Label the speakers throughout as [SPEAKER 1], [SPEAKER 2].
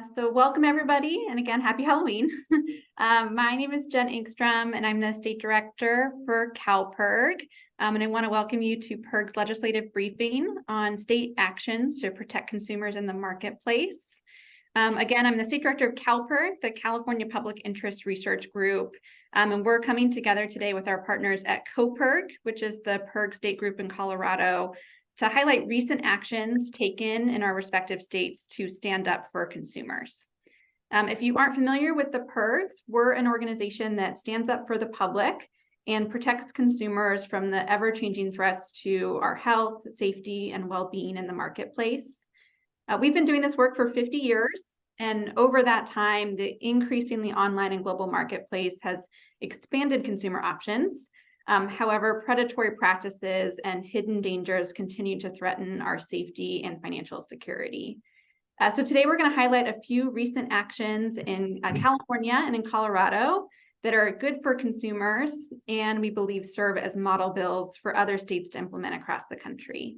[SPEAKER 1] So welcome everybody, and again, happy Halloween. My name is Jen Engstrom, and I'm the State Director for CalPIRG. And I want to welcome you to PIRG's legislative briefing on state actions to protect consumers in the marketplace. Again, I'm the State Director of CalPIRG, the California Public Interest Research Group, and we're coming together today with our partners at CoPIRG, which is the PIRG state group in Colorado, to highlight recent actions taken in our respective states to stand up for consumers. If you aren't familiar with the PIRGs, we're an organization that stands up for the public and protects consumers from the ever-changing threats to our health, safety, and well-being in the marketplace. We've been doing this work for 50 years, and over that time, the increasingly online and global marketplace has expanded consumer options. However, predatory practices and hidden dangers continue to threaten our safety and financial security. So today we're going to highlight a few recent actions in California and in Colorado that are good for consumers and we believe serve as model bills for other states to implement across the country.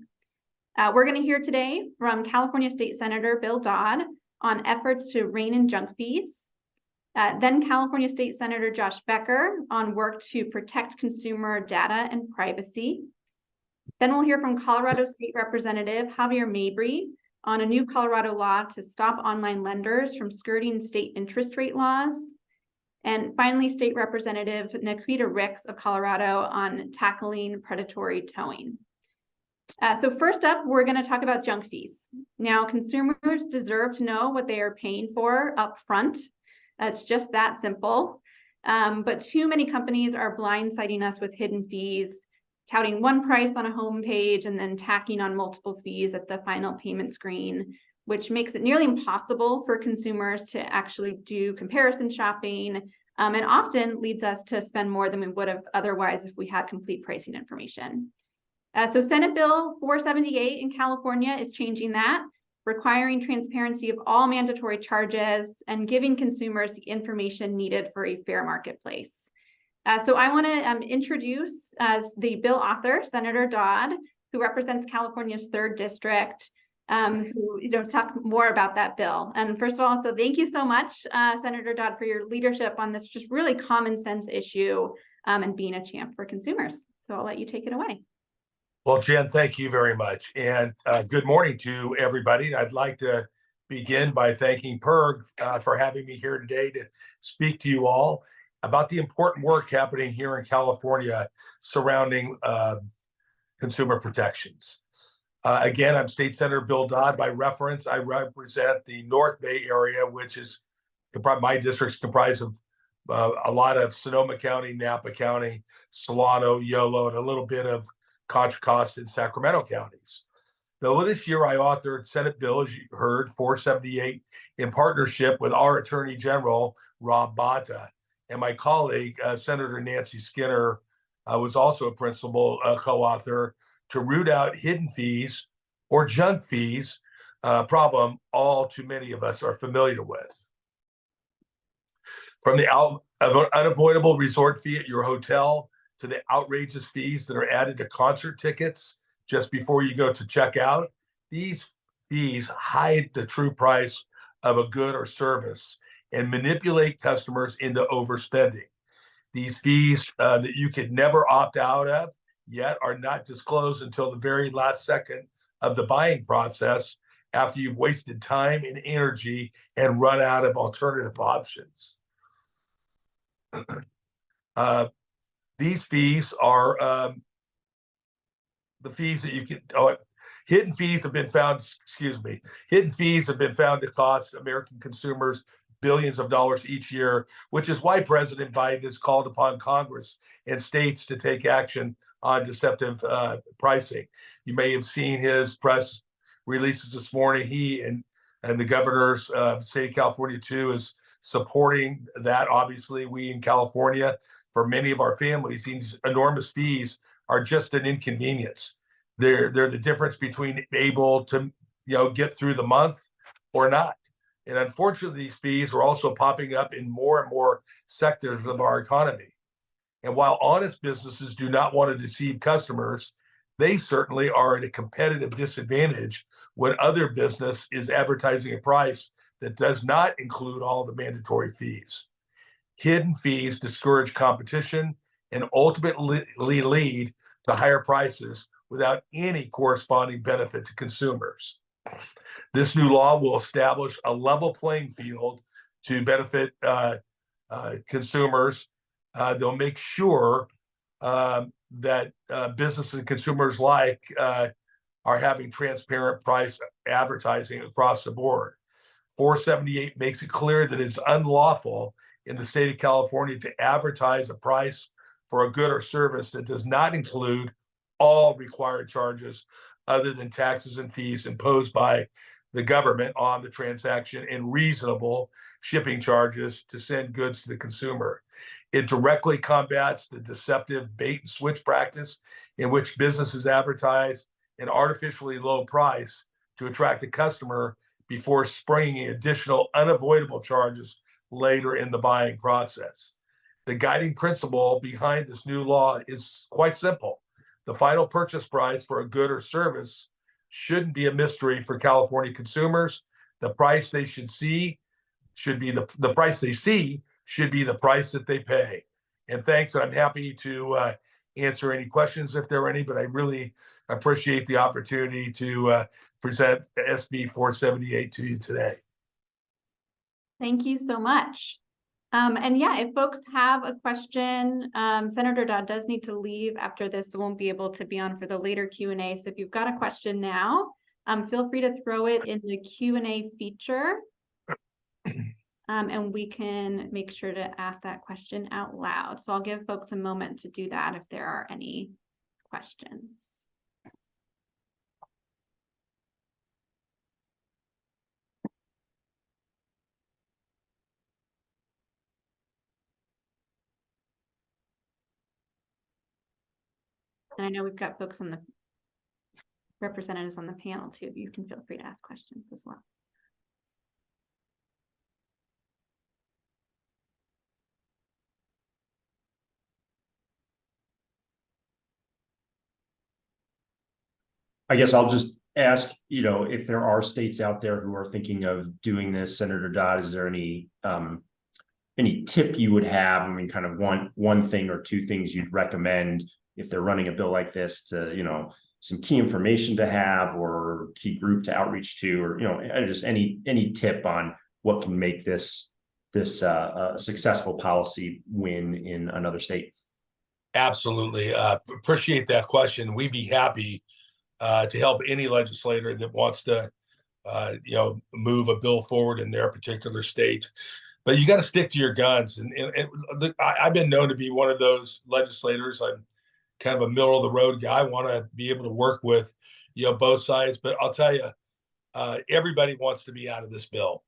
[SPEAKER 1] We're going to hear today from California State Senator Bill Dodd on efforts to rein in junk fees. Then California State Senator Josh Becker on work to protect consumer data and privacy. Then we'll hear from Colorado State Representative Javier Mabry on a new Colorado law to stop online lenders from skirting state interest rate laws. And finally, State Representative Naquita Ricks of Colorado on tackling predatory towing. So first up, we're going to talk about junk fees. Now, consumers deserve to know what they are paying for up front. It's just that simple. But too many companies are blindsiding us with hidden fees, touting one price on a homepage and then tacking on multiple fees at the final payment screen, which makes it nearly impossible for consumers to actually do comparison shopping, and often leads us to spend more than we would have otherwise if we had complete pricing information. So Senate Bill 478 in California is changing that, requiring transparency of all mandatory charges and giving consumers the information needed for a fair marketplace. So I want to introduce the bill author, Senator Dodd, who represents California's 3rd District, who talk more about that bill. And first of all, so thank you so much, Senator Dodd, for your leadership on this just really common sense issue and being a champ for consumers. So I'll let you take it away.
[SPEAKER 2] Well, Jen, thank you very much. And good morning to everybody. I'd like to begin by thanking PIRG for having me here today to speak to you all about the important work happening here in California surrounding consumer protections. Again, I'm State Senator Bill Dodd. By reference, I represent the North Bay area, which is my district's comprised of a lot of Sonoma County, Napa County, Solano, Yolo, and a little bit of Contra Costa and Sacramento counties. Though this year I authored Senate Bill, as you heard, 478, in partnership with our Attorney General, Rob Bonta, and my colleague, Senator Nancy Skinner, was also a principal co-author, to root out hidden fees or junk fees, problem all too many of us are familiar with. From the unavoidable resort fee at your hotel to the outrageous fees that are added to concert tickets just before you go to check out, these fees hide the true price of a good or service and manipulate customers into overspending. These fees that you could never opt out of yet are not disclosed until the very last second of the buying process after you've wasted time and energy and run out of alternative options. These fees are the fees that you can, hidden fees have been found, hidden fees have been found to cost American consumers billions of dollars each year, which is why President Biden has called upon Congress and states to take action on deceptive pricing. You may have seen his press releases this morning. He and the governors of the state of California too is supporting that. Obviously, we in California, for many of our families, these enormous fees are just an inconvenience. They're the difference between able to get through the month or not. And unfortunately, these fees are also popping up in more and more sectors of our economy. And while honest businesses do not want to deceive customers, they certainly are at a competitive disadvantage when other business is advertising a price that does not include all the mandatory fees. Hidden fees discourage competition and ultimately lead to higher prices without any corresponding benefit to consumers. This new law will establish a level playing field to benefit consumers. They'll make sure that business and consumers alike are having transparent price advertising across the board. 478 makes it clear that it's unlawful in the state of California to advertise a price for a good or service that does not include all required charges other than taxes and fees imposed by the government on the transaction and reasonable shipping charges to send goods to the consumer. It directly combats the deceptive bait and switch practice in which businesses advertise an artificially low price to attract a customer before springing additional unavoidable charges later in the buying process. The guiding principle behind this new law is quite simple. The final purchase price for a good or service shouldn't be a mystery for California consumers. The price they should see should be the price they see should be the price that they pay. And thanks. I'm happy to answer any questions if there are any, but I really appreciate the opportunity to present SB 478 to you today.
[SPEAKER 1] Thank you so much. And yeah, if folks have a question, Senator Dodd does need to leave after this, so won't be able to be on for the later Q&A. So if you've got a question now, feel free to throw it in the Q&A feature. And we can make sure to ask that question out loud. So I'll give folks a moment to do that if there are any questions. And I know we've got folks on the representatives on the panel too. You can feel free to ask questions as well.
[SPEAKER 3] I guess I'll just ask, if there are states out there who are thinking of doing this, Senator Dodd, is there any tip you would have? I mean, kind of one thing or two things you'd recommend if they're running a bill like this to, some key information to have or key group to outreach to, or, just any tip on what can make this a successful policy win in another state?
[SPEAKER 2] Absolutely. Appreciate that question. We'd be happy to help any legislator that wants to, move a bill forward in their particular state. But you got to stick to your guns. And I've been known to be one of those legislators. I'm kind of a middle of the road guy. I want to be able to work with, both sides. But I'll tell you, everybody wants to be out of this bill.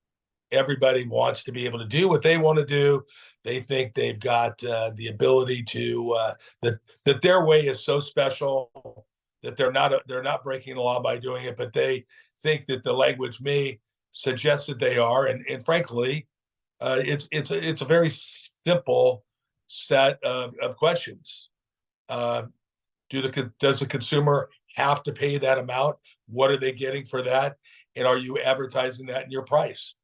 [SPEAKER 2] Everybody wants to be able to do what they want to do. They think they've got the ability to that their way is so special that they're not breaking the law by doing it, but they think that the language may suggest that they are. And frankly, it's a very simple set of questions. Does the consumer have to pay that amount? What are they getting for that? And are you advertising that in your price?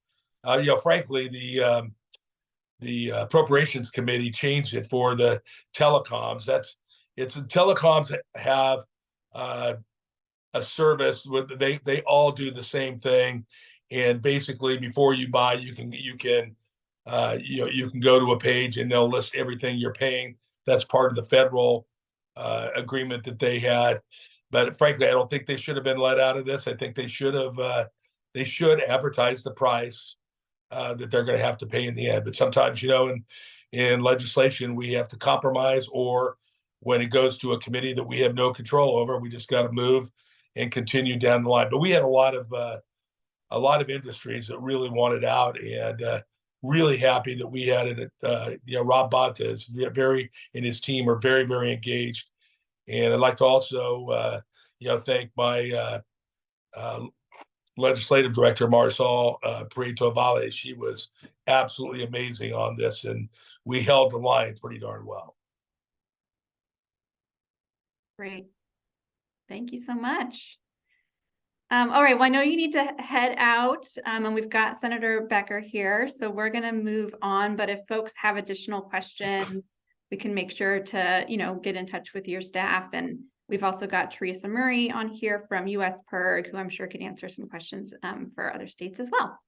[SPEAKER 2] Frankly, the Appropriations Committee changed it for the telecoms. Telecoms have a service where they all do the same thing, and basically before you buy, you can go to a page and they'll list everything you're paying. That's part of the federal agreement that they had. But frankly, I don't think they should have been let out of this. I think they should advertise the price that they're going to have to pay in the end. But sometimes, in legislation, we have to compromise, or when it goes to a committee that we have no control over, we just got to move and continue down the line. But we had a lot of industries that really wanted out, and really happy that we had it. Rob Bonta is and his team are very, very engaged. And I'd like to also, thank my legislative director, Marisol Prieto Valle. She was absolutely amazing on this, and we held the line pretty darn well.
[SPEAKER 1] Great. Thank you so much. All right, well, I know you need to head out, and we've got Senator Becker here, so we're gonna move on, but if folks have additional questions, we can make sure to, get in touch with your staff, and we've also got Teresa Murray on here from US PIRG, who I'm sure can answer some questions, for other states as well.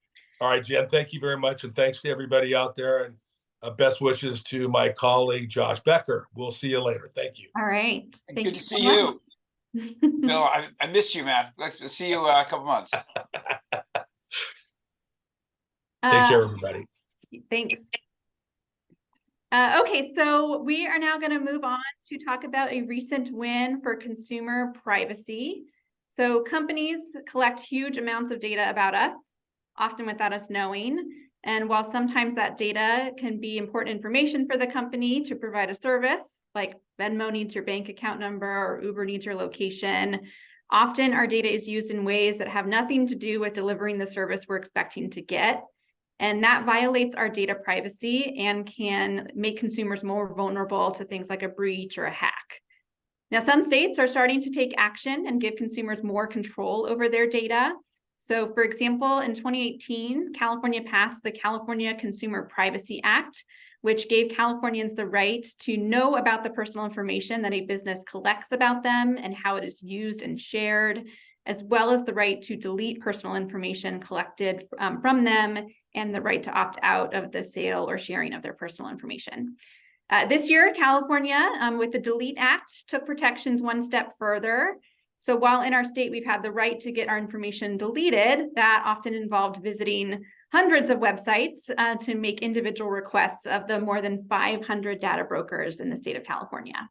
[SPEAKER 2] All right, Jen, thank you very much. And thanks to everybody out there. And best wishes to my colleague, Josh Becker. We'll see you later. Thank you.
[SPEAKER 1] All right,
[SPEAKER 4] And
[SPEAKER 1] thank
[SPEAKER 4] good
[SPEAKER 1] you
[SPEAKER 4] to
[SPEAKER 1] so
[SPEAKER 4] see
[SPEAKER 1] much.
[SPEAKER 4] you. Bill, I miss you, man. Let's see you a couple months.
[SPEAKER 2] Take care, everybody.
[SPEAKER 1] Thanks. Okay, so we are now going to move on to talk about a recent win for consumer privacy. So companies collect huge amounts of data about us, often without us knowing. And while sometimes that data can be important information for the company to provide a service, like Venmo needs your bank account number or Uber needs your location, often our data is used in ways that have nothing to do with delivering the service we're expecting to get. And that violates our data privacy and can make consumers more vulnerable to things like a breach or a hack. Now, some states are starting to take action and give consumers more control over their data. So, for example, in 2018, California passed the California Consumer Privacy Act, which gave Californians the right to know about the personal information that a business collects about them and how it is used and shared, as well as the right to delete personal information collected from them and the right to opt out of the sale or sharing of their personal information. This year, California, with the Delete Act, took protections one step further. So while in our state, we've had the right to get our information deleted, that often involved visiting hundreds of websites to make individual requests of the more than 500 data brokers in the state of California.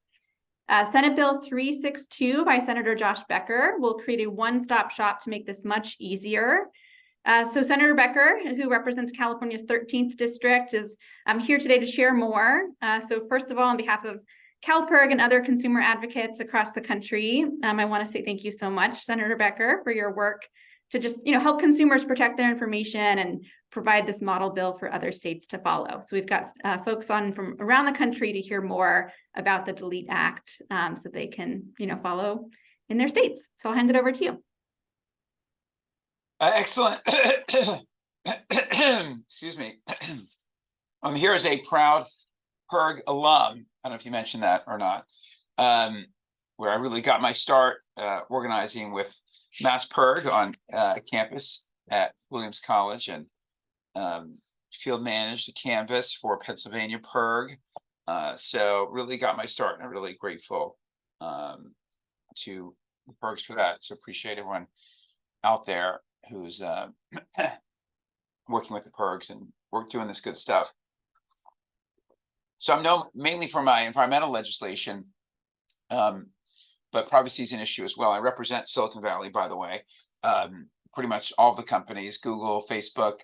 [SPEAKER 1] Senate Bill 362 by Senator Josh Becker will create a one-stop shop to make this much easier. So Senator Becker, who represents California's 13th district, is here today to share more. So first of all, on behalf of CalPIRG and other consumer advocates across the country, I want to say thank you so much, Senator Becker, for your work to just help consumers protect their information and provide this model bill for other states to follow. So we've got folks on from around the country to hear more about the Delete Act so they can follow in their states. So I'll hand it over to you.
[SPEAKER 4] Excellent. Excuse me. I'm here as a proud PIRG alum. I don't know if you mentioned that or not, where I really got my start organizing with Mass PIRG on campus at Williams College and field managed the campus for Pennsylvania PIRG. So really got my start and I'm really grateful to the PIRGs for that. So appreciate everyone out there who's working with the PIRGs and we're doing this good stuff. So I'm known mainly for my environmental legislation, but privacy is an issue as well. I represent Silicon Valley, by the way, pretty much all the companies, Google, Facebook,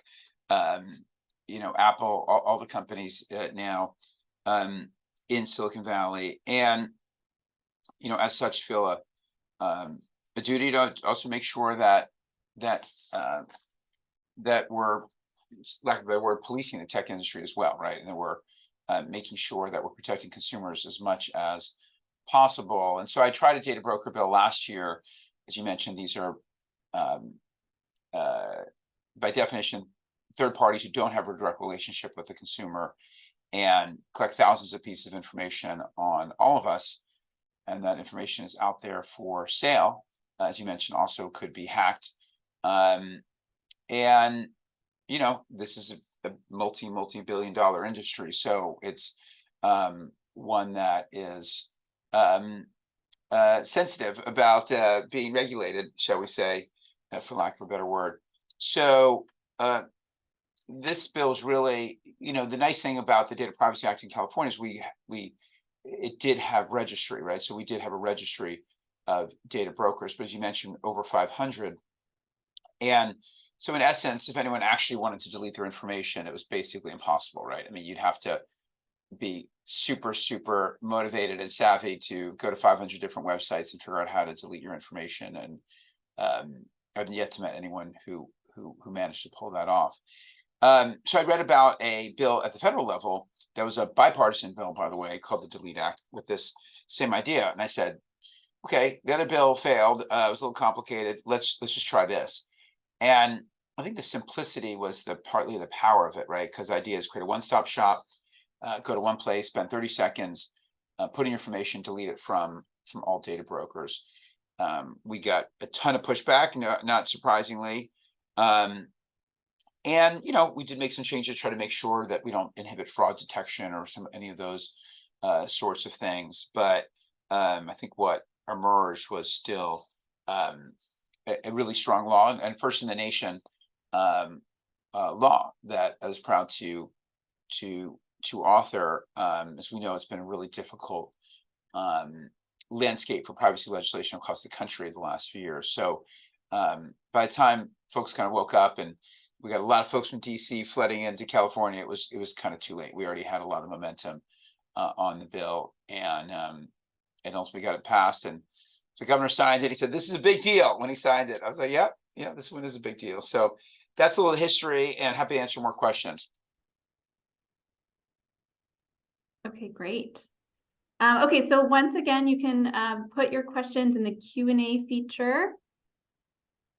[SPEAKER 4] Apple, all the companies now in Silicon Valley. And, as such, feel a duty to also make sure that we're, lack of a better word, policing the tech industry as well, right? And that we're making sure that we're protecting consumers as much as possible. And so I tried a data broker bill last year. As you mentioned, these are by definition third parties who don't have a direct relationship with the consumer and collect thousands of pieces of information on all of us. And that information is out there for sale. As you mentioned, also could be hacked. And this is a multi-billion dollar industry. So it's one that is sensitive about being regulated, shall we say, for lack of a better word. So this bill is really, the nice thing about the Data Privacy Act in California is it did have registry, right? So we did have a registry of data brokers, but as you mentioned, over 500. And so in essence, if anyone actually wanted to delete their information, it was basically impossible, right? I mean, you'd have to be super, super motivated and savvy to go to 500 different websites and figure out how to delete your information. And I've yet to meet anyone who managed to pull that off. So I read about a bill at the federal level that was a bipartisan bill, by the way, called the Delete Act with this same idea. And I said, okay, the other bill failed. It was a little complicated. Let's just try this. And I think the simplicity was partly the power of it, right? Because the idea is create a one-stop shop, go to one place, spend 30 seconds, put in your information, delete it from all data brokers. We got a ton of pushback, not surprisingly. And we did make some changes to try to make sure that we don't inhibit fraud detection or any of those sorts of things. But I think what emerged was still a really strong law and first in the nation law that I was proud to author. As we know, it's been a really difficult landscape for privacy legislation across the country the last few years. So by the time folks kind of woke up, and we got a lot of folks from DC flooding into California, it was kind of too late. We already had a lot of momentum on the bill, and ultimately got it passed. And the governor signed it. He said, "This is a big deal." When he signed it, I was like, "Yeah, this one is a big deal." So that's a little history, and happy to answer more questions.
[SPEAKER 1] Okay, great. Okay, so once again, you can put your questions in the Q&A feature.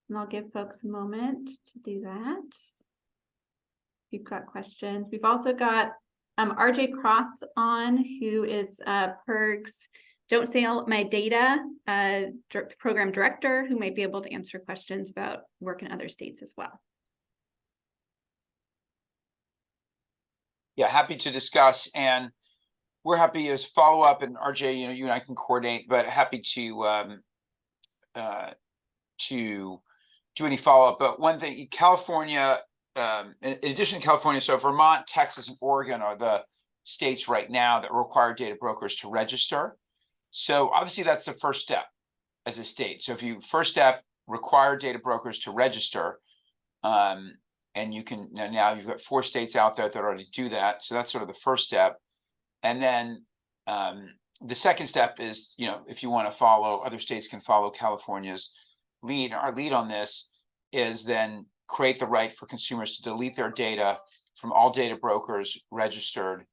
[SPEAKER 1] And I'll give folks a moment to do that. If you've got questions. We've also got RJ Cross on, who is PIRG's Don't Sell My Data program director, who might be able to answer questions about work in other states as well.
[SPEAKER 4] Yeah, happy to discuss, and we're happy to follow up. And RJ, you and I can coordinate, but happy to do any follow up. But one thing, California, in addition to California, so Vermont, Texas, and Oregon are the states right now that require data brokers to register. So obviously that's the first step as a state. So if you first step, require data brokers to register, and you can now you've got 4 states out there that already do that. So that's sort of the first step. And then the second step is, if you want to follow, other states can follow California's lead. Our lead on this is then create the right for consumers to delete their data from all data brokers registered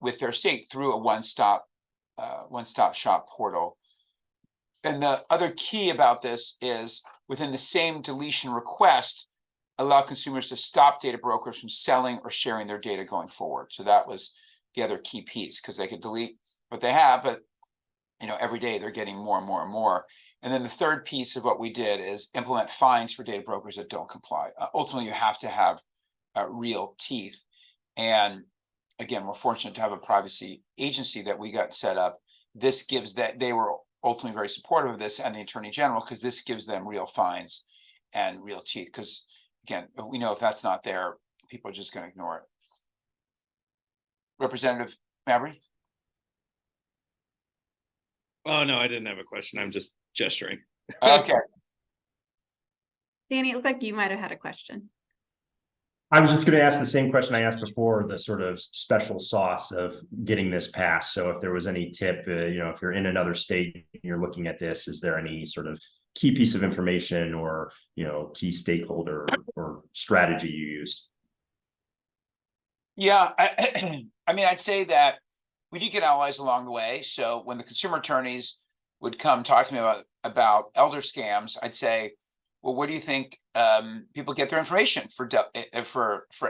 [SPEAKER 4] with their state through a one-stop shop portal. And the other key about this is within the same deletion request, allow consumers to stop data brokers from selling or sharing their data going forward. So that was the other key piece, because they could delete what they have, but every day they're getting more and more and more. And then the third piece of what we did is implement fines for data brokers that don't comply. Ultimately, you have to have real teeth. And again, we're fortunate to have a privacy agency that we got set up. This gives that, they were ultimately very supportive of this, and the Attorney General, because this gives them real fines and real teeth. Because again, we know if that's not there, people are just going to ignore it. Representative Mabry?
[SPEAKER 5] Oh, no, I didn't have a question. I'm just gesturing.
[SPEAKER 4] Okay.
[SPEAKER 1] Danny, it looked like you might have had a question.
[SPEAKER 3] I was just going to ask the same question I asked before, the sort of special sauce of getting this passed. So if there was any tip, if you're in another state and you're looking at this, is there any sort of key piece of information or, key stakeholder or strategy you used?
[SPEAKER 4] Yeah, I mean, I'd say that we did get allies along the way. So when the consumer attorneys would come talk to me about elder scams, I'd say, well, where do you think people get their information for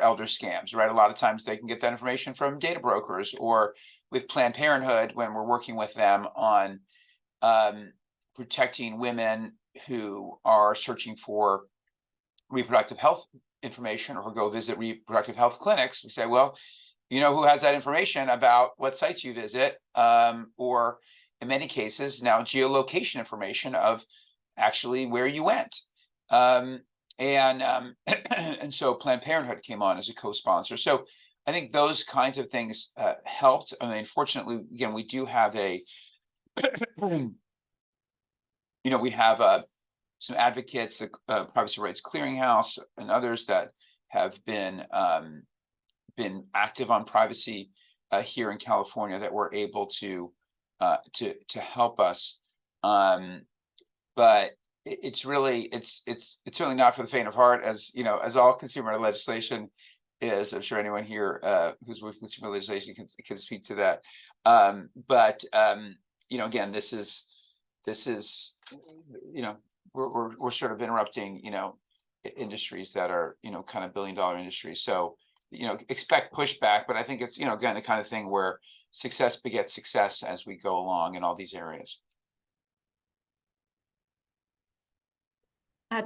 [SPEAKER 4] elder scams, right? A lot of times they can get that information from data brokers, or with Planned Parenthood when we're working with them on protecting women who are searching for reproductive health information or go visit reproductive health clinics. We say, well, who has that information about what sites you visit, or in many cases now geolocation information of actually where you went. And so Planned Parenthood came on as a co-sponsor. So I think those kinds of things helped. I mean, fortunately, again, we do have we have some advocates, the Privacy Rights Clearinghouse and others that have been active on privacy here in California that were able to help us. But it's really certainly not for the faint of heart, as as all consumer legislation is. I'm sure anyone here who's worked with consumer legislation can speak to that. But again, this is, we're sort of interrupting, industries that are, kind of billion-dollar industries. So, expect pushback, but I think it's, again, the kind of thing where success begets success as we go along in all these areas.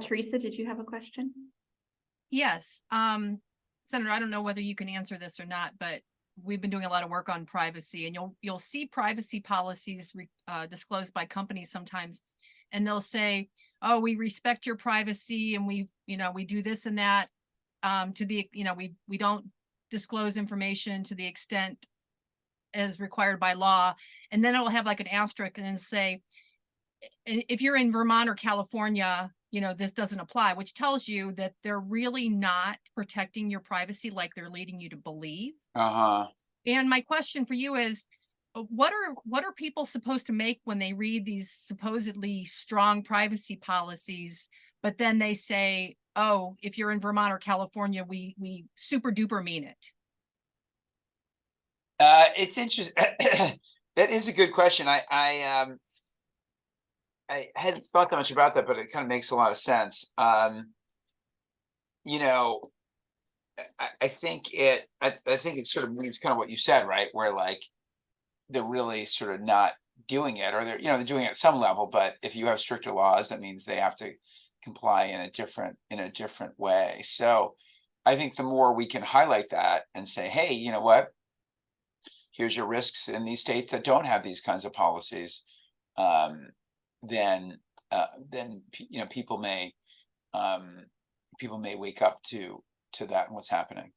[SPEAKER 1] Teresa, did you have a question?
[SPEAKER 6] Yes, Senator, I don't know whether you can answer this or not, but we've been doing a lot of work on privacy, and you'll see privacy policies disclosed by companies sometimes, and they'll say, "Oh, we respect your privacy, and we do this and that." To the we don't disclose information to the extent as required by law, and then it'll have like an asterisk and say, if you're in Vermont or California, this doesn't apply, which tells you that they're really not protecting your privacy like they're leading you to believe. And my question for you is, what are people supposed to make when they read these supposedly strong privacy policies, but then they say, oh, if you're in Vermont or California, we super duper mean it?
[SPEAKER 4] It's interesting. That is a good question. I hadn't thought that much about that, but it kind of makes a lot of sense. I think it sort of means kind of what you said, right? Where like they're really sort of not doing it, or they're doing it at some level, but if you have stricter laws, that means they have to comply in a different way. So I think the more we can highlight that and say, hey, you know what? Here's your risks in these states that don't have these kinds of policies. Then people may wake up to that and what's happening.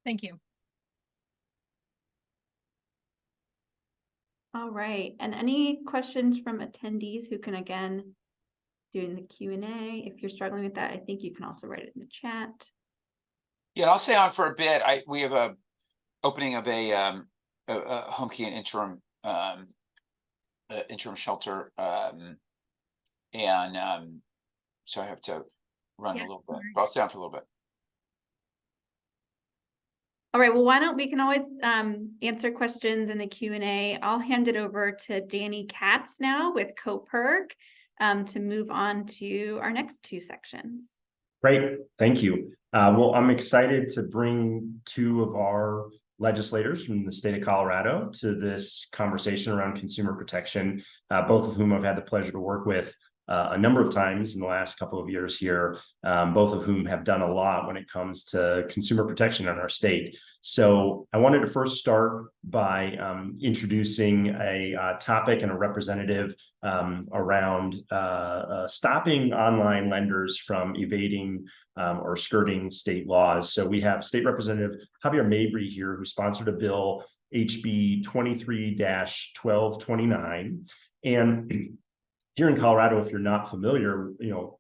[SPEAKER 6] Thank you.
[SPEAKER 1] All right, and any questions from attendees who can again do in the Q&A? If you're struggling with that, I think you can also write it in the chat.
[SPEAKER 4] Yeah, and I'll stay on for a bit. We have a opening of a Homekey and interim shelter, so I have to run a little bit, but I'll stay on for a little bit.
[SPEAKER 1] All right, well, why don't we can always answer questions in the Q&A. I'll hand it over to Danny Katz now with CoPIRG to move on to our next two sections.
[SPEAKER 3] Great, thank you. Well, I'm excited to bring two of our legislators from the state of Colorado to this conversation around consumer protection, both of whom I've had the pleasure to work with a number of times in the last couple of years here, both of whom have done a lot when it comes to consumer protection in our state. So I wanted to first start by introducing a topic and a representative around stopping online lenders from evading or skirting state laws. So we have State Representative Javier Mabry here, who sponsored a bill, HB 23-1229. And here in Colorado, if you're not familiar,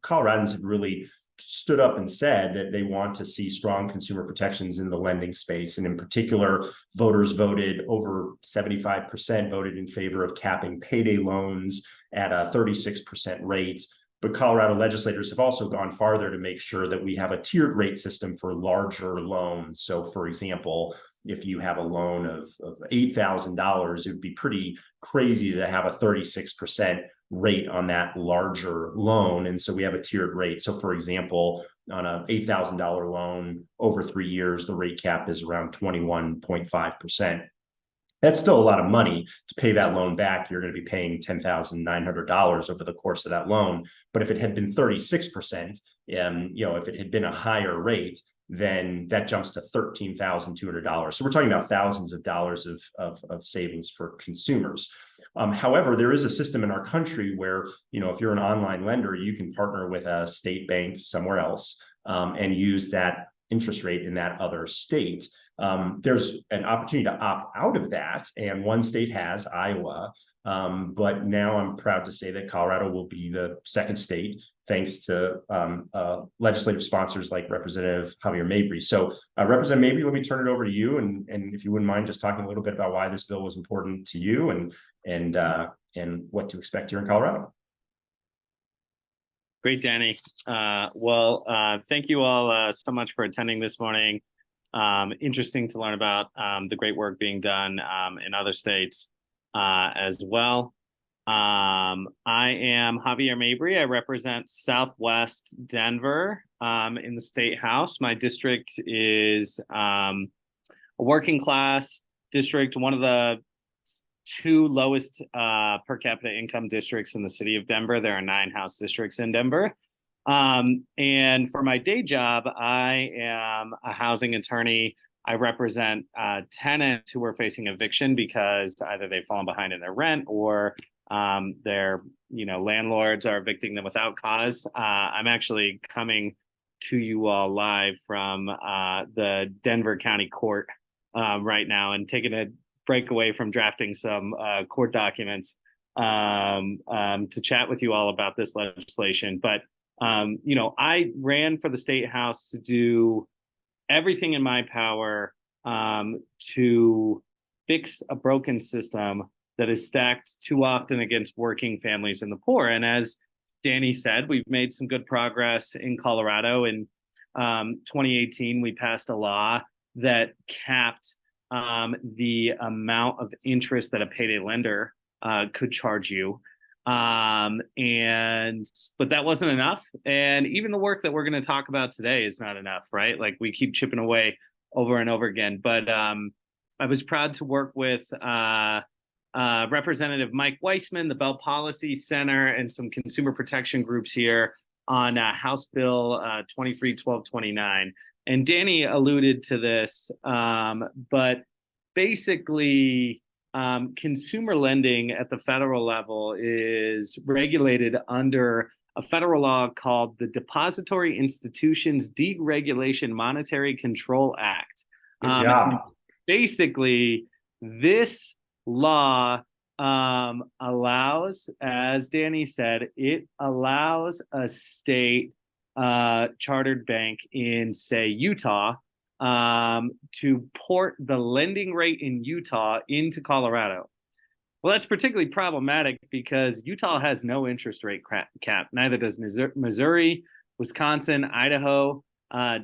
[SPEAKER 3] Coloradans have really stood up and said that they want to see strong consumer protections in the lending space. And in particular, voters voted, over 75% voted in favor of capping payday loans at a 36% rate. But Colorado legislators have also gone farther to make sure that we have a tiered rate system for larger loans. So for example, if you have a loan of $8,000, it would be pretty crazy to have a 36% rate on that larger loan. And so we have a tiered rate. So for example, on an $8,000 loan over 3 years, the rate cap is around 21.5%. That's still a lot of money to pay that loan back. You're going to be paying $10,900 over the course of that loan. But if it had been 36%, if it had been a higher rate, then that jumps to $13,200. So we're talking about thousands of dollars of savings for consumers. However, there is a system in our country where, if you're an online lender, you can partner with a state bank somewhere else and use that interest rate in that other state. There's an opportunity to opt out of that, and one state has, Iowa, but now I'm proud to say that Colorado will be the second state, thanks to legislative sponsors like Representative Javier Mabry. So Representative Mabry, let me turn it over to you, and if you wouldn't mind just talking a little bit about why this bill was important to you and what to expect here in Colorado.
[SPEAKER 5] Great, Danny. Thank you all so much for attending this morning. Interesting to learn about the great work being done in other states. as well. I am Javier Mabry. I represent Southwest Denver in the State House. My district is a working class district, one of the two lowest per capita income districts in the city of Denver. There are 9 House districts in Denver. And for my day job, I am a housing attorney. I represent tenants who are facing eviction because either they've fallen behind in their rent or their landlords are evicting them without cause. I'm actually coming to you all live from the Denver County Court right now and taking a break away from drafting some court documents to chat with you all about this legislation. But I ran for the State House to do everything in my power to fix a broken system that is stacked too often against working families and the poor. And as Danny said, we've made some good progress in Colorado. In 2018, we passed a law that capped the amount of interest that a payday lender could charge you. But that wasn't enough. And even the work that we're going to talk about today is not enough, right? Like we keep chipping away over and over again. But I was proud to work with Representative Mike Weissman, the Bell Policy Center, and some consumer protection groups here on House Bill 23-1229. And Danny alluded to this, but basically, consumer lending at the federal level is regulated under a federal law called the Depository Institutions Deregulation Monetary Control Act. Basically, this law allows, as Danny said, it allows a state chartered bank in, say, Utah, to port the lending rate in Utah into Colorado. Well, that's particularly problematic because Utah has no interest rate cap. Neither does Missouri, Wisconsin, Idaho,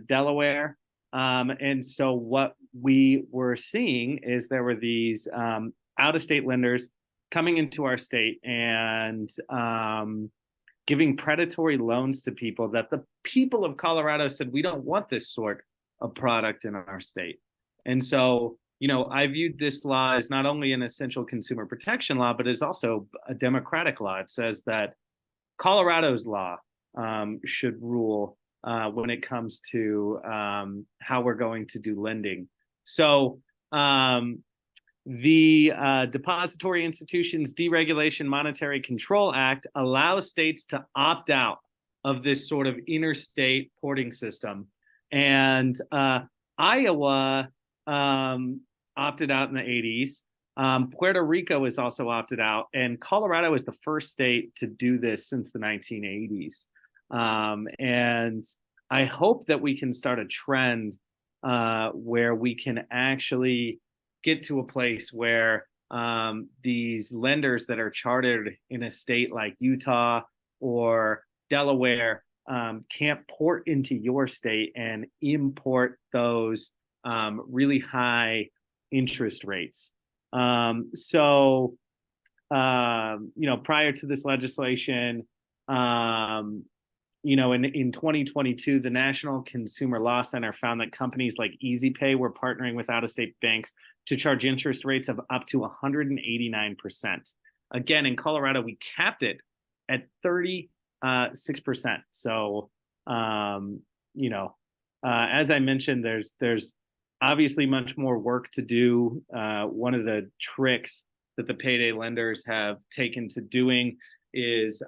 [SPEAKER 5] Delaware. And so what we were seeing is there were these out-of-state lenders coming into our state and giving predatory loans to people that the people of Colorado said, we don't want this sort of product in our state. And so, I viewed this law as not only an essential consumer protection law, but is also a democratic law. It says that Colorado's law should rule when it comes to how we're going to do lending. So the Depository Institutions Deregulation Monetary Control Act allows states to opt out of this sort of interstate porting system. And Iowa opted out in the 80s. Puerto Rico is also opted out. And Colorado is the first state to do this since the 1980s. And I hope that we can start a trend where we can actually get to a place where these lenders that are chartered in a state like Utah or Delaware can't port into your state and import those really high interest rates. Prior to this legislation, in 2022, the National Consumer Law Center found that companies like EasyPay were partnering with out-of-state banks to charge interest rates of up to 189%. Again, in Colorado, we capped it at 36%. So, as I mentioned, there's obviously much more work to do. One of the tricks that the payday lenders have taken to doing is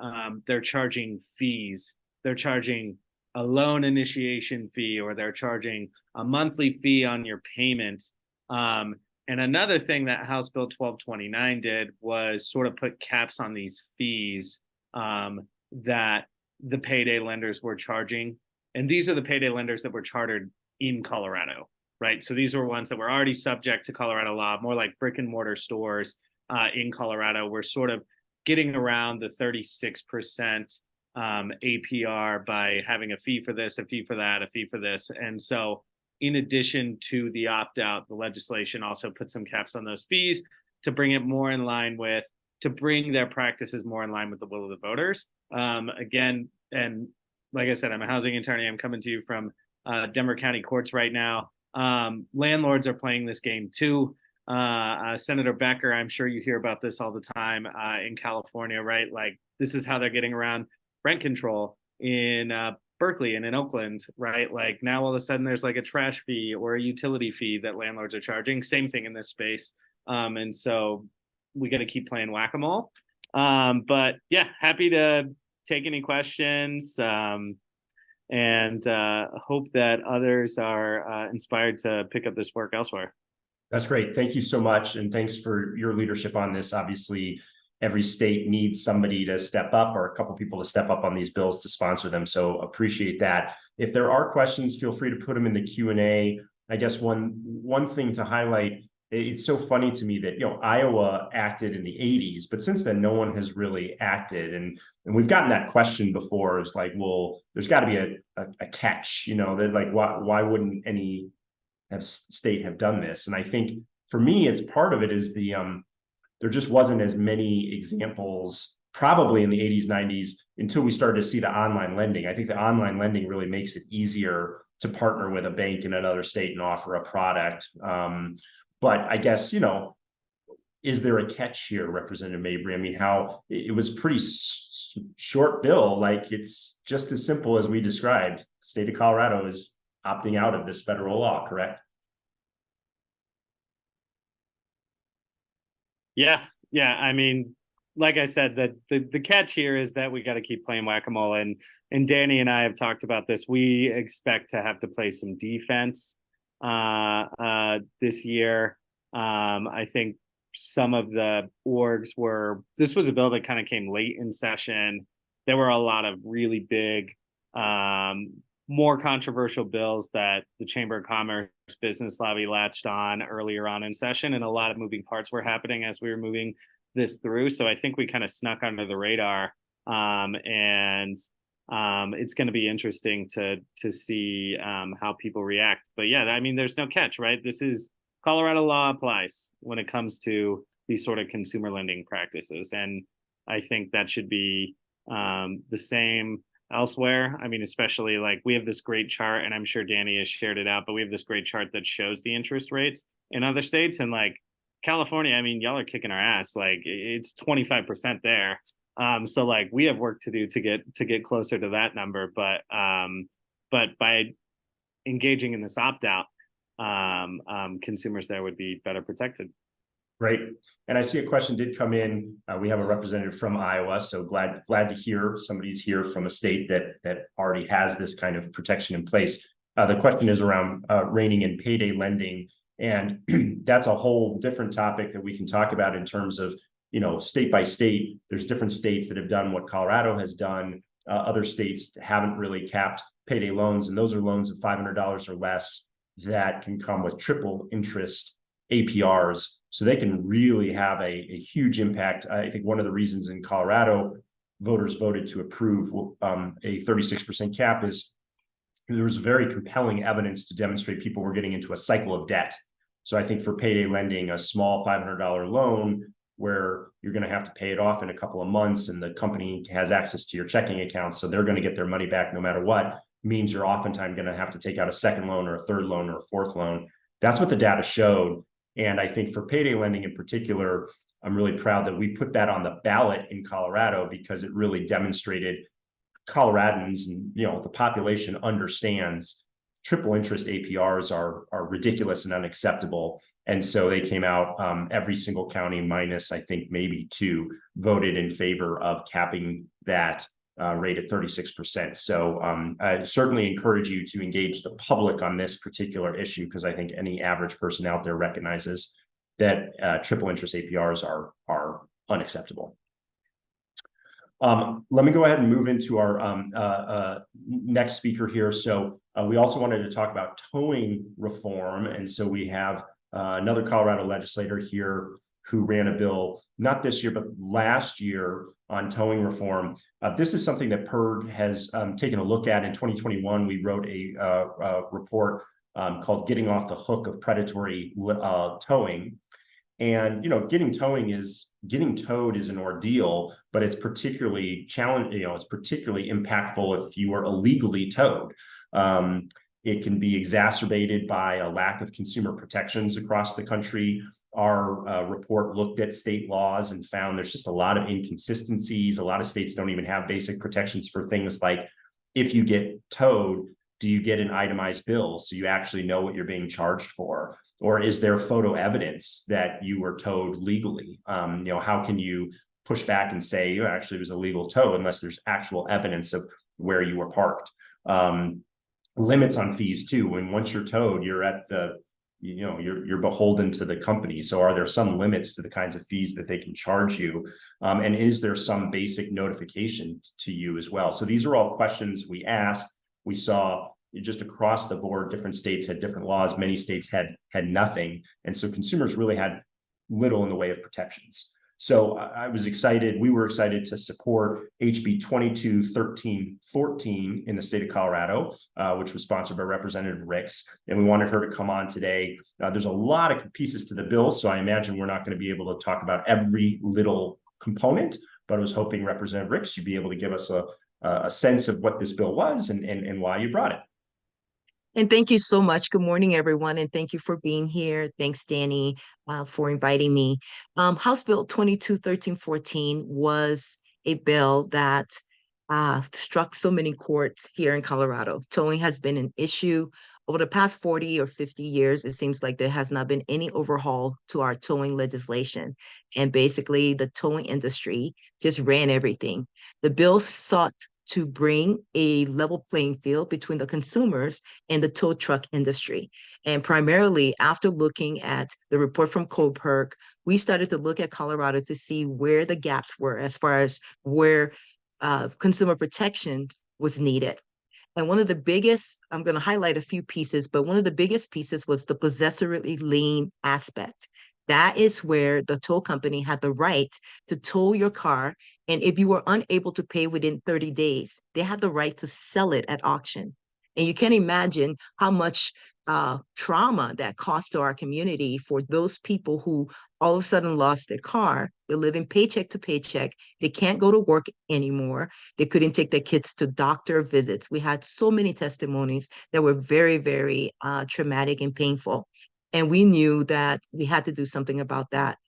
[SPEAKER 5] they're charging fees. They're charging a loan initiation fee, or they're charging a monthly fee on your payment. And another thing that House Bill 1229 did was sort of put caps on these fees that the payday lenders were charging. And these are the payday lenders that were chartered in Colorado, right? So these were ones that were already subject to Colorado law, more like brick and mortar stores in Colorado. We're sort of getting around the 36% APR by having a fee for this, a fee for that, a fee for this. And so in addition to the opt-out, the legislation also put some caps on those fees to bring it more in line with, to bring their practices more in line with the will of the voters. Again, and like I said, I'm a housing attorney. I'm coming to you from Denver County courts right now. Landlords are playing this game too. Senator Becker, I'm sure you hear about this all the time in California, right? Like, this is how they're getting around rent control in Berkeley and in Oakland, right? Like, now all of a sudden there's like a trash fee or a utility fee that landlords are charging. Same thing in this space. And so we got to keep playing whack-a-mole. But yeah, happy to take any questions, and hope that others are inspired to pick up this work elsewhere.
[SPEAKER 3] That's great. Thank you so much. And thanks for your leadership on this. Obviously, every state needs somebody to step up, or a couple people to step up on these bills to sponsor them. So appreciate that. If there are questions, feel free to put them in the Q&A. I guess one thing to highlight, it's so funny to me that, Iowa acted in the 80s, but since then, no one has really acted. And we've gotten that question before. It's like, well, there's got to be a catch, that like, why wouldn't any state have done this? And I think for me, it's part of it is there just wasn't as many examples probably in the 80s, 90s until we started to see the online lending. I think the online lending really makes it easier to partner with a bank in another state and offer a product. But I guess, is there a catch here, Representative Mabry? I mean, how it was pretty short bill. Like, it's just as simple as we described. State of Colorado is opting out of this federal law, correct?
[SPEAKER 5] Yeah. I mean, like I said, the catch here is that we got to keep playing whack-a-mole. And Danny and I have talked about this. We expect to have to play some defense this year. I think some of the orgs this was a bill that kind of came late in session. There were a lot of really big, more controversial bills that the Chamber of Commerce business lobby latched on earlier on in session, and a lot of moving parts were happening as we were moving this through. So I think we kind of snuck under the radar, and it's going to be interesting to see how people react. But yeah, I mean, there's no catch, right? This is Colorado law applies when it comes to these sort of consumer lending practices, and I think that should be the same elsewhere. I mean, especially like we have this great chart, and I'm sure Danny has shared it out, but we have this great chart that shows the interest rates in other states, and like California, I mean, y'all are kicking our ass. Like, it's 25% there. So like we have work to do to get closer to that number, but by engaging in this opt-out, consumers there would be better protected.
[SPEAKER 3] Right. And I see a question did come in. We have a representative from Iowa, so glad to hear somebody's here from a state that already has this kind of protection in place. The question is around reining in payday lending, and that's a whole different topic that we can talk about in terms of, state by state. There's different states that have done what Colorado has done. Other states haven't really capped payday loans, and those are loans of $500 or less that can come with triple interest APRs. So they can really have a huge impact. I think one of the reasons in Colorado voters voted to approve a 36% cap is there was very compelling evidence to demonstrate people were getting into a cycle of debt. So I think for payday lending, a small $500 loan where you're going to have to pay it off in a couple of months, and the company has access to your checking account, so they're going to get their money back no matter what, means you're oftentimes going to have to take out a second loan or a third loan or a fourth loan. That's what the data showed. And I think for payday lending in particular, I'm really proud that we put that on the ballot in Colorado, because it really demonstrated Coloradans and the population understands triple interest APRs are ridiculous and unacceptable. And so they came out, every single county minus, I think, maybe 2, voted in favor of capping that rate at 36%. So I certainly encourage you to engage the public on this particular issue, because I think any average person out there recognizes that triple interest APRs are unacceptable. Let me go ahead and move into our next speaker here. So we also wanted to talk about towing reform. And so we have another Colorado legislator here who ran a bill, not this year, but last year, on towing reform. This is something that PIRG has taken a look at. In 2021, we wrote a report called Getting Off the Hook of Predatory Towing. And, getting towed is an ordeal, but it's particularly challenging, it's particularly impactful if you are illegally towed. It can be exacerbated by a lack of consumer protections across the country. Our report looked at state laws and found there's just a lot of inconsistencies. A lot of states don't even have basic protections for things like, if you get towed, do you get an itemized bill so you actually know what you're being charged for? Or is there photo evidence that you were towed legally? How can you push back and say, actually it was a legal tow unless there's actual evidence of where you were parked? Limits on fees too. When once you're towed, you're at the, you're beholden to the company. So are there some limits to the kinds of fees that they can charge you? And is there some basic notification to you as well? So these are all questions we asked. We saw just across the board, different states had different laws. Many states had nothing. And so consumers really had little in the way of protections. So I was excited. We were excited to support HB 221314 in the state of Colorado, which was sponsored by Representative Ricks. And we wanted her to come on today. There's a lot of pieces to the bill, so I imagine we're not going to be able to talk about every little component, but I was hoping Representative Ricks, you'd be able to give us a sense of what this bill was and why you brought it.
[SPEAKER 7] And thank you so much. Good morning, everyone, and thank you for being here. Thanks, Danny, for inviting me. House Bill 221314 was a bill that struck so many courts here in Colorado. Towing has been an issue over the past 40 or 50 years. It seems like there has not been any overhaul to our towing legislation. And basically, the towing industry just ran everything. The bill sought to bring a level playing field between the consumers and the tow truck industry. And primarily after looking at the report from CoPERC, we started to look at Colorado to see where the gaps were as far as where consumer protection was needed. And one of the biggest, I'm going to highlight a few pieces, but one of the biggest pieces was the possessory lien aspect. That is where the tow company had the right to tow your car. And if you were unable to pay within 30 days, they had the right to sell it at auction. And you can imagine how much trauma that caused to our community for those people who all of a sudden lost their car. They're living paycheck to paycheck. They can't go to work anymore. They couldn't take their kids to doctor visits. We had so many testimonies that were very, very traumatic and painful. And we knew that we had to do something about that.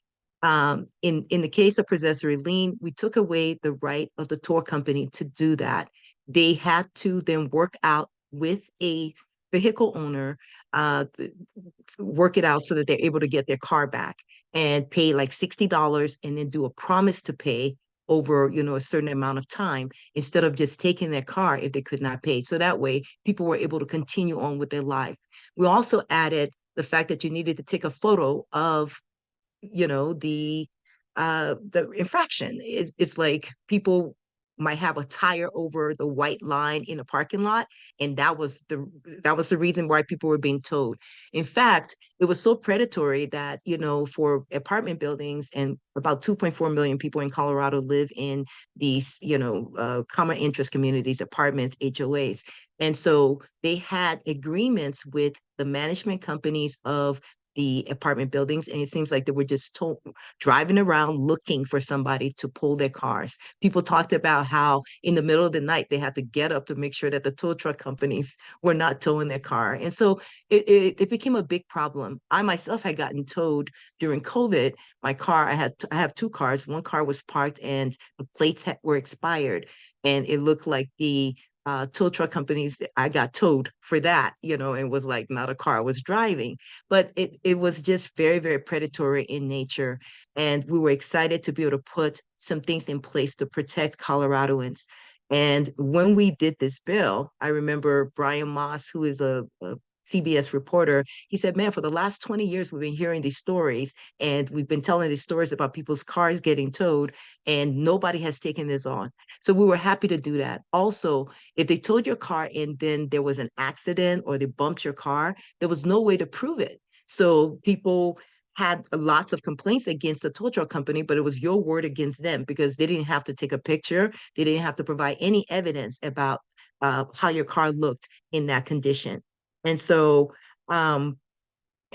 [SPEAKER 7] In the case of possessory lien, we took away the right of the tow company to do that. They had to then work out with a vehicle owner, work it out so that they're able to get their car back and pay like $60 and then do a promise to pay over, a certain amount of time instead of just taking their car if they could not pay. So that way people were able to continue on with their life. We also added the fact that you needed to take a photo of, the infraction. It's like people might have a tire over the white line in a parking lot, and that was the reason why people were being towed. In fact, it was so predatory that for apartment buildings, and about 2.4 million people in Colorado live in these common interest communities, apartments, HOAs. And so they had agreements with the management companies of the apartment buildings, and it seems like they were just driving around looking for somebody to pull their cars. People talked about how in the middle of the night they had to get up to make sure that the tow truck companies were not towing their car. And so it became a big problem. I myself had gotten towed during COVID. My car, I have two cars. One car was parked and the plates were expired, and it looked like the tow truck companies, I got towed for that, and was like not a car I was driving. But it was just very, very predatory in nature. And we were excited to be able to put some things in place to protect Coloradoans. And when we did this bill, I remember Brian Moss, who is a CBS reporter, he said, man, for the last 20 years, we've been hearing these stories and we've been telling these stories about people's cars getting towed, and nobody has taken this on. So we were happy to do that. Also, if they towed your car and then there was an accident or they bumped your car, there was no way to prove it. So people had lots of complaints against the tow truck company, but it was your word against them because they didn't have to take a picture. They didn't have to provide any evidence about how your car looked in that condition. And so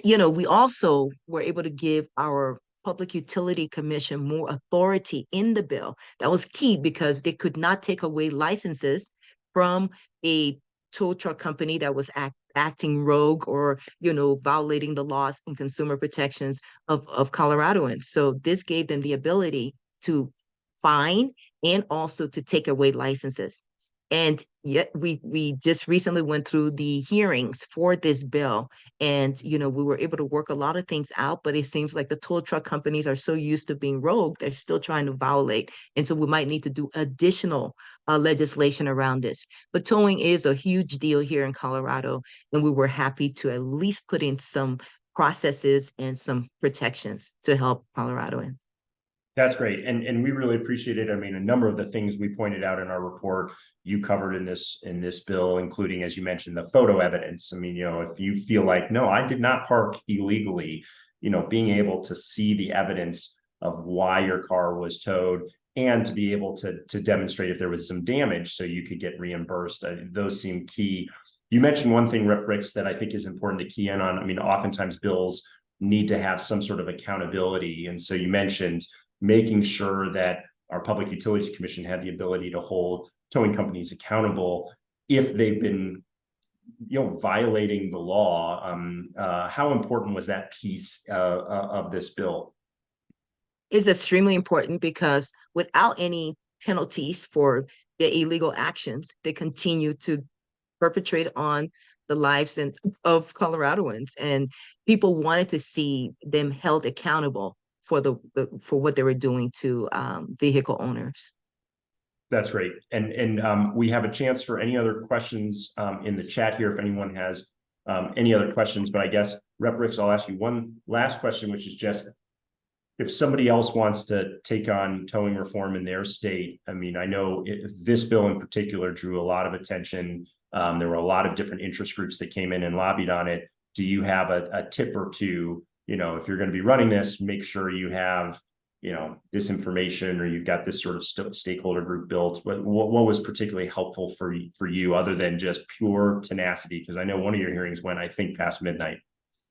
[SPEAKER 7] we also were able to give our Public Utility Commission more authority in the bill. That was key because they could not take away licenses from a tow truck company that was acting rogue or, violating the laws and consumer protections of Coloradoans. So this gave them the ability to fine and also to take away licenses. And yet we just recently went through the hearings for this bill, and we were able to work a lot of things out, but it seems like the tow truck companies are so used to being rogue, they're still trying to violate. And so we might need to do additional legislation around this. But towing is a huge deal here in Colorado, and we were happy to at least put in some processes and some protections to help Coloradoans.
[SPEAKER 3] That's great. And we really appreciate it. I mean, a number of the things we pointed out in our report, you covered in this bill, including, as you mentioned, the photo evidence. I mean, if you feel like, no, I did not park illegally, being able to see the evidence of why your car was towed and to be able to demonstrate if there was some damage so you could get reimbursed. Those seem key. You mentioned one thing, Rep. Ricks, that I think is important to key in on. I mean, oftentimes bills need to have some sort of accountability. And so you mentioned making sure that our Public Utilities Commission had the ability to hold towing companies accountable if they've been, violating the law. How important was that piece of this bill?
[SPEAKER 7] Is extremely important because without any penalties for their illegal actions, they continue to perpetrate on the lives of Coloradoans, and people wanted to see them held accountable for for what they were doing to vehicle owners.
[SPEAKER 3] That's great. And we have a chance for any other questions in the chat here if anyone has any other questions. But I guess, Rep. Ricks, I'll ask you one last question, which is just if somebody else wants to take on towing reform in their state. I mean, I know this bill in particular drew a lot of attention. There were a lot of different interest groups that came in and lobbied on it. Do you have a tip or two? If you're going to be running this, make sure you have, this information, or you've got this sort of stakeholder group built. What was particularly helpful for you other than just pure tenacity? Because I know one of your hearings went, I think, past midnight.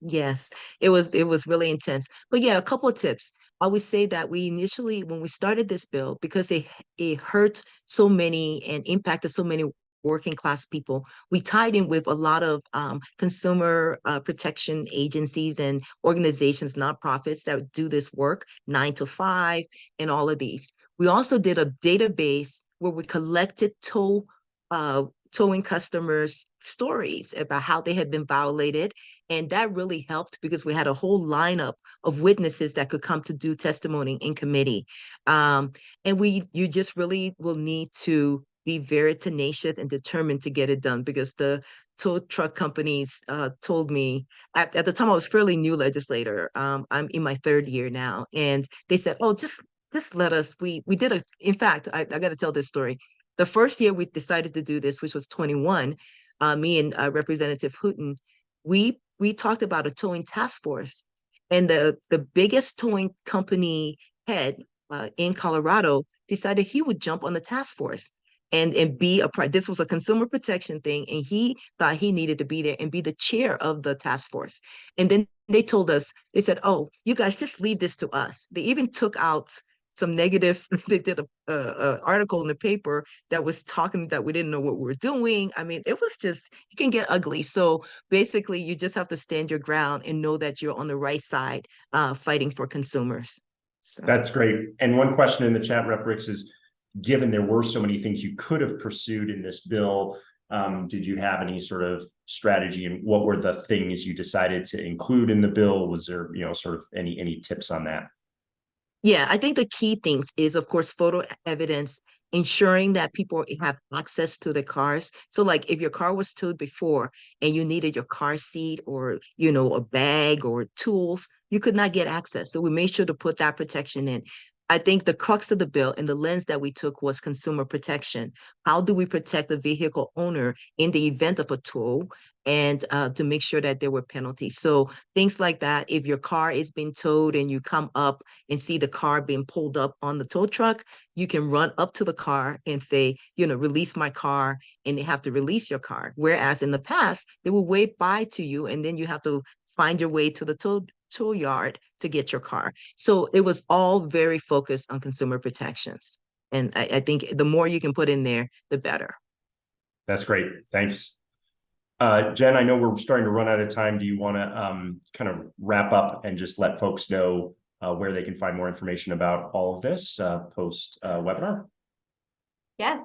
[SPEAKER 7] Yes, it was really intense. But yeah, a couple of tips. I would say that we initially, when we started this bill, because it hurt so many and impacted so many working class people, we tied in with a lot of consumer protection agencies and organizations, nonprofits that do this work, 9 to 5, and all of these. We also did a database where we collected towing customers' stories about how they had been violated. And that really helped because we had a whole lineup of witnesses that could come to do testimony in committee. And you just really will need to be very tenacious and determined to get it done, because the tow truck companies told me at the time I was fairly new legislator. I'm in my 3rd year now. And they said, oh, just let us, we did in fact, I got to tell this story. The first year we decided to do this, which was 21, me and Representative Hooten, we talked about a towing task force, and the biggest towing company head in Colorado decided he would jump on the task force and be this was a consumer protection thing, and he thought he needed to be there and be the chair of the task force. And then they told us, they said, oh, you guys just leave this to us. They even took out some negative, they did a article in the paper that was talking that we didn't know what we were doing. I mean, it was just, it can get ugly. So basically you just have to stand your ground and know that you're on the right side fighting for consumers. So.
[SPEAKER 3] That's great. And one question in the chat, Rep. Ricks, is given there were so many things you could have pursued in this bill, did you have any sort of strategy, and what were the things you decided to include in the bill? Was there, sort of any tips on that?
[SPEAKER 7] Yeah, I think the key things is, of course, photo evidence, ensuring that people have access to the cars. So like if your car was towed before and you needed your car seat or, a bag or tools, you could not get access. So we made sure to put that protection in. I think the crux of the bill and the lens that we took was consumer protection. How do we protect the vehicle owner in the event of a tow, and to make sure that there were penalties? So things like that, if your car is being towed and you come up and see the car being pulled up on the tow truck, you can run up to the car and say, release my car, and they have to release your car. Whereas in the past, they will wave bye to you, and then you have to find your way to the tow yard to get your car. So it was all very focused on consumer protections. And I think the more you can put in there, the better.
[SPEAKER 3] That's great. Thanks. Jen, I know we're starting to run out of time. Do you want to kind of wrap up and just let folks know where they can find more information about all of this post webinar?
[SPEAKER 1] Yes.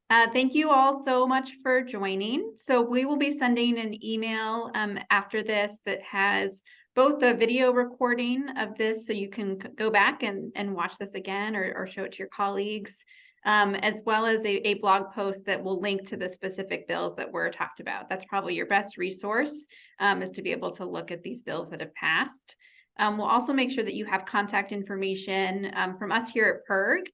[SPEAKER 1] Thank you all so much for joining. So we will be sending an email after this that has both the video recording of this, so you can go back and watch this again or show it to your colleagues, as well as a blog post that will link to the specific bills that were talked about. That's probably your best resource, is to be able to look at these bills that have passed. We'll also make sure that you have contact information from us here at PIRG.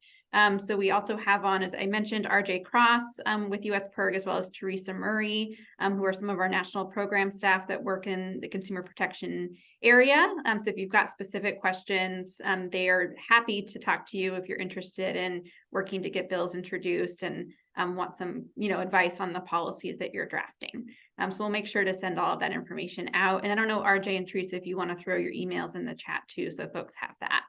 [SPEAKER 1] So we also have on, as I mentioned, RJ Cross with US PIRG, as well as Teresa Murray, who are some of our national program staff that work in the consumer protection area. So if you've got specific questions, they are happy to talk to you if you're interested in working to get bills introduced and want some, advice on the policies that you're drafting. So we'll make sure to send all of that information out. And I don't know, RJ and Teresa, if you want to throw your emails in the chat too, so folks have that.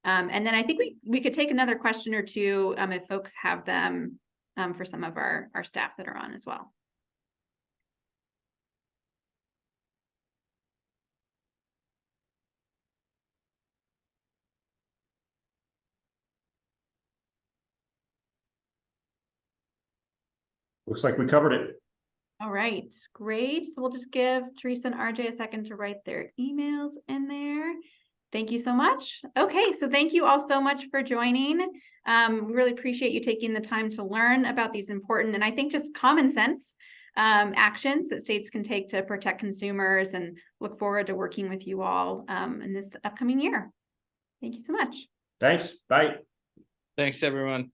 [SPEAKER 1] And then I think we could take another question or two if folks have them for some of our staff that are on as well.
[SPEAKER 3] Looks like we covered it.
[SPEAKER 1] All right, great. So we'll just give Teresa and RJ a second to write their emails in there. Thank you so much. Okay, so thank you all so much for joining. We really appreciate you taking the time to learn about these important, and I think just common sense actions that states can take to protect consumers, and look forward to working with you all in this upcoming year. Thank you so much.
[SPEAKER 3] Thanks. Bye.
[SPEAKER 5] Thanks, everyone.